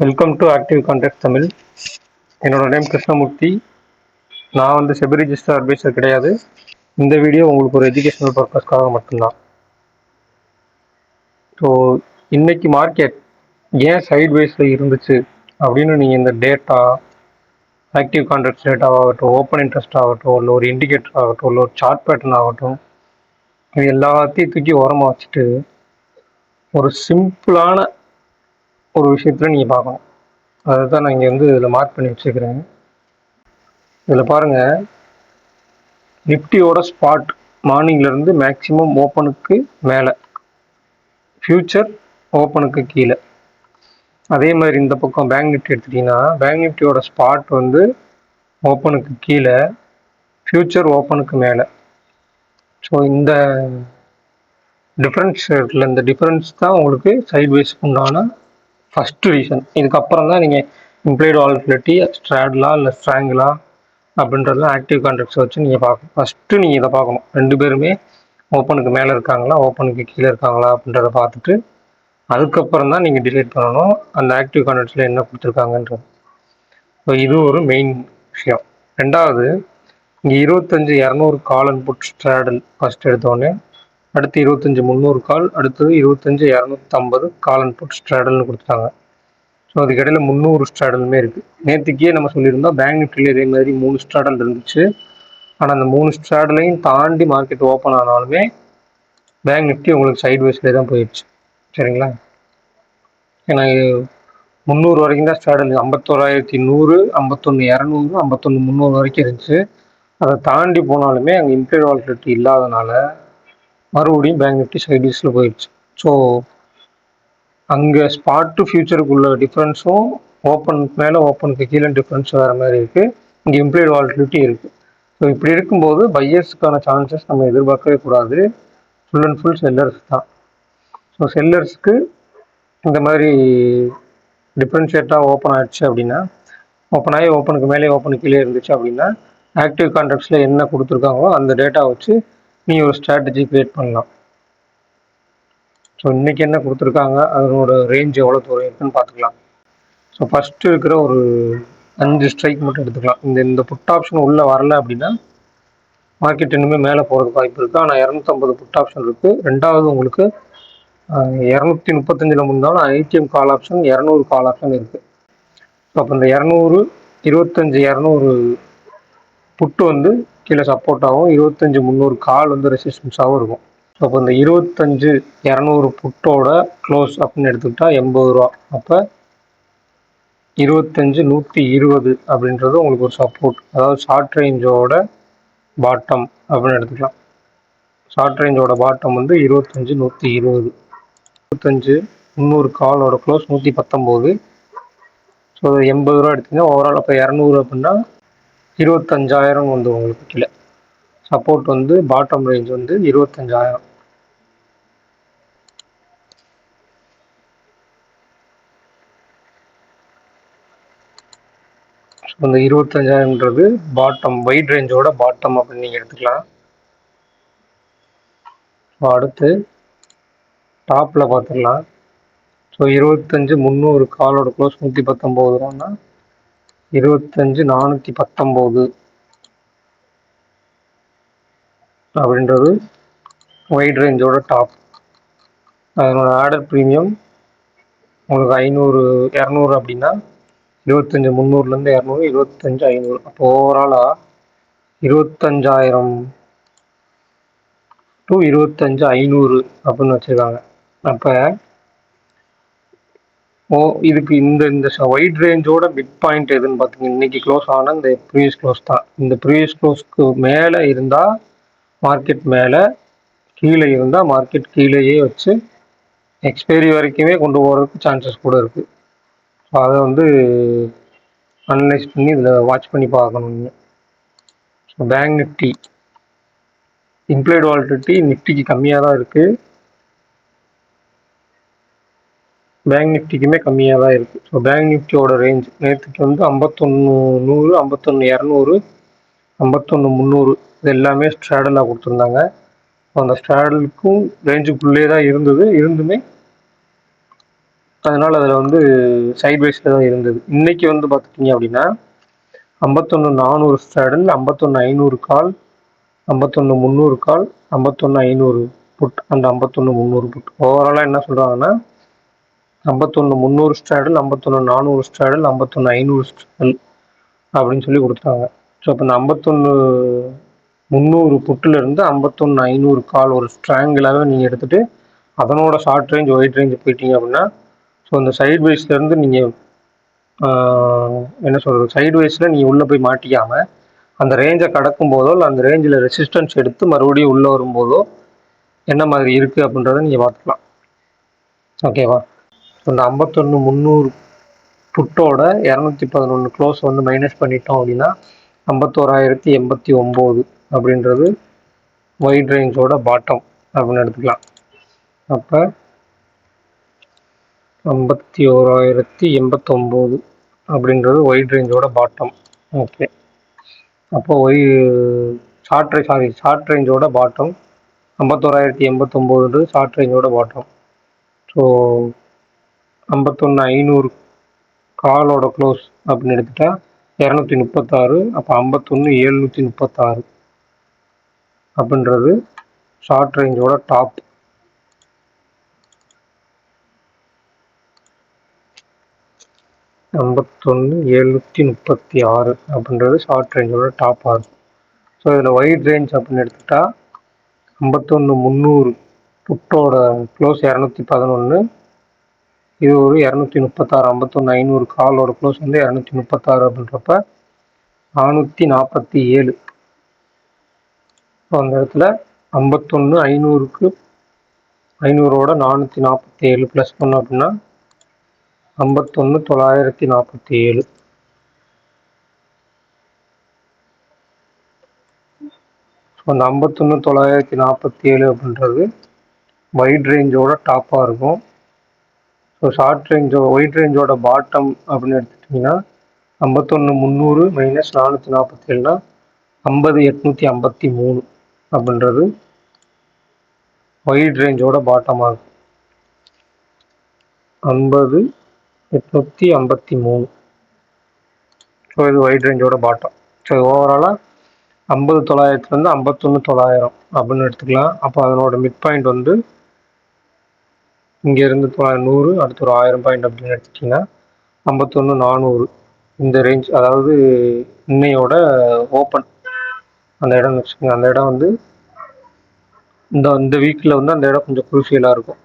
Welcome to active contact Tamil. என்னோட name Krishnamurthy. நான் வந்து செபி ரிஜிஸ்டர் அட்வைசர் கிடையாது. இந்த வீடியோ உங்களுக்கு ஒரு எஜுகேஷனல் பர்பஸ்க்காக மட்டும்தான். ஸோ இன்னைக்கு மார்க்கெட் ஏன் சைட்வேஸில் இருந்துச்சு அப்படின்னு நீங்கள் இந்த டேட்டா, ஆக்டிவ் கான்ட்ராக்ட் டேட்டாவாகட்டும், ஓப்பன் இன்ட்ரெஸ்ட் ஆகட்டும், இல்லை ஒரு இண்டிகேட்டர் ஆகட்டும், இல்லை ஒரு சார்ட் பேட்டர்ன் ஆகட்டும், இது எல்லாத்தையும் தூக்கி ஓரமாக வச்சுட்டு ஒரு சிம்பிளான ஒரு விஷயத்தில் நீங்கள் பார்க்கணும். அதை தான் நான் இங்கே வந்து இதில் மார்க் பண்ணி வச்சுக்கிறேன். இதில் பாருங்கள், நிஃப்டியோட ஸ்பாட் மார்னிங்லேருந்து மேக்ஸிமம் ஓப்பனுக்கு மேலே, ஃபியூச்சர் ஓப்பனுக்கு கீழே. அதே மாதிரி இந்த பக்கம் பேங்க் நிஃப்டி எடுத்துட்டிங்கன்னா, பேங்க் நிஃப்டியோட ஸ்பாட் வந்து ஓப்பனுக்கு கீழே, ஃபியூச்சர் ஓப்பனுக்கு மேலே. ஸோ இந்த டிஃப்ரென்ஸ் இருக்குல்ல, இந்த டிஃப்ரென்ஸ் தான் உங்களுக்கு சைட்வேஸ்க்கு உண்டான ஃபஸ்ட்டு ரீசன். இதுக்கப்புறம் தான் நீங்கள் இம்ப்ளைடு வாலட்டிலிட்டி, ஸ்ட்ராட்லா இல்லை ஸ்ட்ராங்கிளா அப்படின்றதுலாம் ஆக்டிவ் கான்ட்ராக்ட்ஸ் வச்சு நீங்கள் பார்க்கணும். ஃபஸ்ட்டு நீங்கள் இதை பார்க்கணும், ரெண்டு பேருமே ஓப்பனுக்கு மேலே இருக்காங்களா, ஓப்பனுக்கு கீழே இருக்காங்களா அப்படின்றத பார்த்துட்டு அதுக்கப்புறம் தான் நீங்கள் டிசைட் பண்ணணும் அந்த ஆக்டிவ் கான்ட்ராக்ட்ஸில் என்ன கொடுத்துருக்காங்கன்றது. ஸோ இது ஒரு மெயின் விஷயம். ரெண்டாவது, இங்கே 25,200 call and put straddle first எடுத்தோடனே, அடுத்து 25,300 கால், அடுத்தது 25,250 கால் அண்ட் புட் ஸ்ட்ராடல்னு கொடுத்துட்டாங்க. ஸோ அதுக்கு இடையில 300 ஸ்ட்ராடலுமே இருக்குது. நேற்றுக்கே நம்ம சொல்லியிருந்தோம் பேங்க் நிஃப்டியில் இதே மாதிரி 3 ஸ்ட்ராடல் இருந்துச்சு. ஆனால் அந்த 3 ஸ்ட்ராடலையும் தாண்டி மார்க்கெட் ஓப்பன் ஆனாலுமே பேங்க் நிஃப்டி உங்களுக்கு சைட்வேஸ்லேயே தான் போயிடுச்சு. சரிங்களா? ஏன்னா 300 வரைக்கும் தான் ஸ்ட்ராடல், 51,100, 51,200, 51,300 வரைக்கும் இருந்துச்சு. அதை தாண்டி போனாலுமே அங்கே இம்ப்ளைடு வாலட்டிலிட்டி இல்லாதனால மறுபடியும் பேங்க் நிஃப்டி சைட்வேஸில் போயிடுச்சு. ஸோ அங்கே ஸ்பாட் டு ஃபியூச்சருக்குள்ள டிஃப்ரென்ஸும் ஓப்பனுக்கு மேலே ஓப்பனுக்கு கீழே டிஃப்ரென்ஸ் வேறு மாதிரி இருக்குது. இங்கே இம்ப்ளைடு வாலட்டிலிட்டி இருக்குது. ஸோ இப்படி இருக்கும்போது பையர்ஸுக்கான சான்சஸ் நம்ம எதிர்பார்க்கவே கூடாது. ஃபுல் அண்ட் ஃபுல் செல்லர்ஸ் தான். ஸோ செல்லர்ஸ்க்கு இந்த மாதிரி டிஃப்ரென்ஷியேட்டாக ஓப்பன் ஆகிடுச்சு அப்படின்னா, ஓப்பன் ஆகி ஓப்பனுக்கு மேலே ஓப்பனுக்கு கீழே இருந்துச்சு அப்படின்னா, ஆக்டிவ் கான்ட்ராக்ட்ஸில் என்ன கொடுத்துருக்காங்களோ அந்த டேட்டா வச்சு நீங்கள் ஒரு ஸ்ட்ராட்டஜி க்ரியேட் பண்ணலாம். ஸோ இன்றைக்கி என்ன கொடுத்துருக்காங்க, அதனோட ரேஞ்ச் எவ்வளோ தூரம் இருக்குன்னு பார்த்துக்கலாம். ஸோ ஃபஸ்ட்டு இருக்கிற ஒரு 5 ஸ்ட்ரைக் மட்டும் எடுத்துக்கலாம். இந்த புட் ஆப்ஷன் உள்ளே வரல அப்படின்னா மார்க்கெட் இன்னுமே மேலே போகிறதுக்கு வாய்ப்பு இருக்குது. ஆனால் 250 புட் ஆப்ஷன் இருக்குது. ரெண்டாவது உங்களுக்கு 235 முன்னாலும் IDM call option, 200 call option இருக்குது. ஸோ அப்போ இந்த 200, 25,200 புட்டு வந்து கீழே சப்போர்ட் ஆகும், 25,300 கால் வந்து ரெசிஸ்டன்ஸாகவும் இருக்கும். ஸோ அப்போ இந்த 25,200 புட்டோட க்ளோஸ் அப்படின்னு எடுத்துக்கிட்டால் 80 ரூபா. அப்போ 25,120 அப்படின்றது உங்களுக்கு ஒரு சப்போர்ட், அதாவது ஷார்ட் ரேஞ்சோட பாட்டம் அப்படின்னு எடுத்துக்கலாம். ஷார்ட் ரேஞ்சோட பாட்டம் வந்து 25,120. 25,300 காலோட க்ளோஸ் 119. ஸோ 80 ரூபா எடுத்திங்கன்னா ஓவரால் அப்போ 200 அப்படின்னா 25,000 வந்து உங்களுக்கு கீழே சப்போர்ட் வந்து பாட்டம் ரேஞ்ச் வந்து 25,000. ஸோ இந்த 25,000ன்றது பாட்டம், வைட் ரேஞ்சோட பாட்டம் அப்படின்னு நீங்கள் எடுத்துக்கலாம். ஸோ அடுத்து டாப்பில் பார்த்துடலாம். ஸோ 25,300 காலோட க்ளோஸ் 119 ரூபான்னா 25,419 அப்படின்றது வைட் ரேஞ்சோட டாப். அதனோட ஆர்டர் ப்ரீமியம் உங்களுக்கு 500, 200 அப்படின்னா 25,300லேருந்து 200, 25,500. அப்போ ஓவராலாக 25,000 டு 25,500 அப்படின்னு வச்சுருக்காங்க. அப்போ இதுக்கு இந்த வைட் ரேஞ்சோட பிக் பாயிண்ட் எதுன்னு பார்த்தீங்கன்னா இன்றைக்கி க்ளோஸ் ஆனால் இந்த ப்ரீவியஸ் க்ளோஸ் தான். இந்த ப்ரீவியஸ் க்ளோஸ்க்கு மேலே இருந்தால் மார்க்கெட் மேலே, கீழே இருந்தால் மார்க்கெட் கீழேயே வச்சு எக்ஸ்பைரி வரைக்குமே கொண்டு போகிறதுக்கு சான்சஸ் கூட இருக்குது. ஸோ அதை வந்து அனலைஸ் பண்ணி இதில் வாட்ச் பண்ணி பார்க்கணும். So bank Nifty implied volatility நிஃப்டிக்கு கம்மியாக தான் இருக்குது, பேங்க் நிஃப்டிக்குமே கம்மியாக தான் இருக்குது. ஸோ பேங்க் நிஃப்டியோட ரேஞ்ச் நேற்றுக்கு வந்து 51,100, 51,200, 51,300 இது எல்லாமே ஸ்ட்ராடலாக கொடுத்துருந்தாங்க. அந்த ஸ்ட்ராடலுக்கும் ரேஞ்சுக்குள்ளே தான் இருந்துமே அதனால் அதில் வந்து சைட்வைஸில் தான் இருந்தது. இன்றைக்கி வந்து பார்த்துட்டிங்க அப்படின்னா 51,400 straddle, 51,500 call, 51,300 call, 51,500 put and 51,300 put. ஓவராலாக என்ன சொல்கிறாங்கன்னா 51,300 ஸ்ட்ராடல், 51,400 ஸ்ட்ராடல், 51,500 ஸ்ட்ராடல் அப்படின்னு சொல்லி கொடுத்துட்டாங்க. ஸோ இப்போ இந்த 51,300 புட்டிலிருந்து 51,500 கால் ஒரு ஸ்ட்ராங்கிளாக நீங்கள் எடுத்துகிட்டு அதனோட ஷார்ட் ரேஞ்ச் ஒயிட் ரேஞ்ச் போயிட்டீங்க அப்படின்னா, ஸோ இந்த சைட்வைஸ்லேருந்து நீங்கள் என்ன சொல்கிறது, சைட்வைஸில் நீங்கள் உள்ளே போய் மாட்டிக்காமல் அந்த ரேஞ்சை கடக்கும் போதோ இல்லை அந்த ரேஞ்சில் ரெசிஸ்டன்ஸ் எடுத்து மறுபடியும் உள்ளே வரும்போதோ என்ன மாதிரி இருக்குது அப்படின்றத நீங்கள் பார்த்துக்கலாம். ஓகேவா? இந்த 51,300 புட்டோட 211 க்ளோஸ் வந்து மைனஸ் பண்ணிட்டோம் அப்படின்னா 51,089 அப்படின்றது ஒயிட் ரேஞ்சோட பாட்டம் அப்படின்னு எடுத்துக்கலாம். அப்போ 51,089 அப்படின்றது ஒயிட் ரேஞ்சோட பாட்டம். ஓகே, அப்போ ஷார்ட் ரேஞ்சோட பாட்டம் 51,089 ஷார்ட் ரேஞ்சோட பாட்டம். ஸோ 51,500 காலோட க்ளோஸ் அப்படின்னு எடுத்துட்டா 236. அப்போ 51,736 அப்படின்றது ஷார்ட் ரேஞ்சோட டாப். $51,736 அப்படின்றது ஷார்ட் ரேஞ்சோட டாப் ஆகும். ஸோ இதில் ஒயிட் ரேஞ்ச் அப்படின்னு எடுத்துக்கிட்டா 51,300 புட்டோட க்ளோஸ் 211, இது ஒரு 236. 51,500 காலோட க்ளோஸ் வந்து 236 அப்படின்றப்ப 447. ஸோ அந்த இடத்துல 51,500க்கு 500ஓட 447 ப்ளஸ் பண்ணோம் அப்படின்னா 51,947. ஸோ அந்த 51,947 அப்படின்றது ஒயிட் ரேஞ்சோட டாப்பாக இருக்கும். ஸோ ஒயிட் ரேஞ்சோட பாட்டம் அப்படின்னு எடுத்துட்டிங்கன்னா 51,300 மைனஸ் 447னா 50,853 அப்படின்றது ஒயிட் ரேஞ்சோட பாட்டமாக இருக்கும். 50,853. ஸோ இது ஒயிட் ரேஞ்சோட பாட்டம். ஸோ ஓவராலாக 50,900 51,900 அப்படின்னு எடுத்துக்கலாம். அப்போ அதனோட மிட் பாயிண்ட் வந்து இங்கேருந்து 100, அடுத்து ஒரு 1000 பாயிண்ட் அப்படின்னு எடுத்துட்டிங்கன்னா 51,400 இந்த ரேஞ்ச். அதாவது இன்னையோட ஓப்பன் அந்த இடம் வச்சுக்கோங்க. அந்த இடம் வந்து இந்த வீக்கில் வந்து அந்த இடம் கொஞ்சம் குரூஷியலாக இருக்கும்.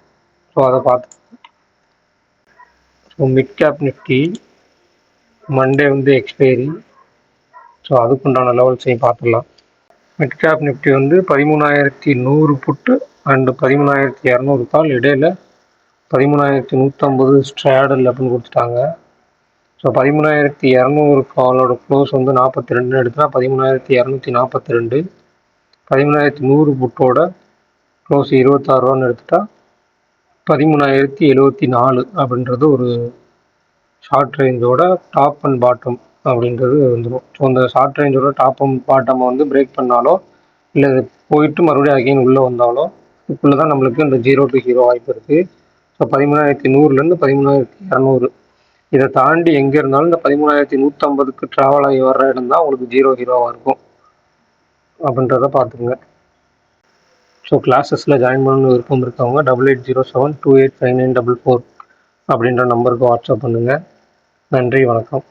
ஸோ அதை பார்த்து. So mid cap Nifty Monday வந்து எக்ஸ்பைரி. ஸோ அதுக்குண்டான லெவல்ஸையும் பார்த்துடலாம். மிட் கேப் நிஃப்டி வந்து 13,100 புட்டு அண்டு 13,200 கால், இடையில 13,150 ஸ்ட்ராடல் அப்படின்னு கொடுத்துட்டாங்க. ஸோ 13,200 காலோட க்ளோஸ் வந்து 42 எடுத்தா 13,242. 13,100 புட்டோட க்ளோஸ் 26 ரூபான்னு எடுத்துட்டா 13,074 அப்படின்றது ஒரு ஷார்ட் ரேஞ்சோட டாப் அண்ட் பாட்டம் அப்படின்றது வந்துடும். ஸோ அந்த ஷார்ட் ரேஞ்சோட டாப் அண்ட் பாட்டமை வந்து பிரேக் பண்ணாலோ இல்லை போயிட்டு மறுபடியும் அகைன் உள்ளே வந்தாலோ இதுக்குள்ளே தான் நம்மளுக்கு இந்த 0 to ஹீரோ வாய்ப்பு இருக்குது. ஸோ 13,100லேருந்து 13,200 இதை தாண்டி எங்கே இருந்தாலும் இந்த 13,150க்கு ட்ராவல் ஆகி வர்ற இடம் தான் உங்களுக்கு 0 ஹீரோவாக இருக்கும் அப்படின்றத பார்த்துக்குங்க. ஸோ கிளாஸஸில் ஜாயின் பண்ணணும்னு விருப்பம் இருக்கவங்க 8807285944 அப்படின்ற நம்பருக்கு வாட்ஸ்அப் பண்ணுங்கள். நன்றி, வணக்கம்.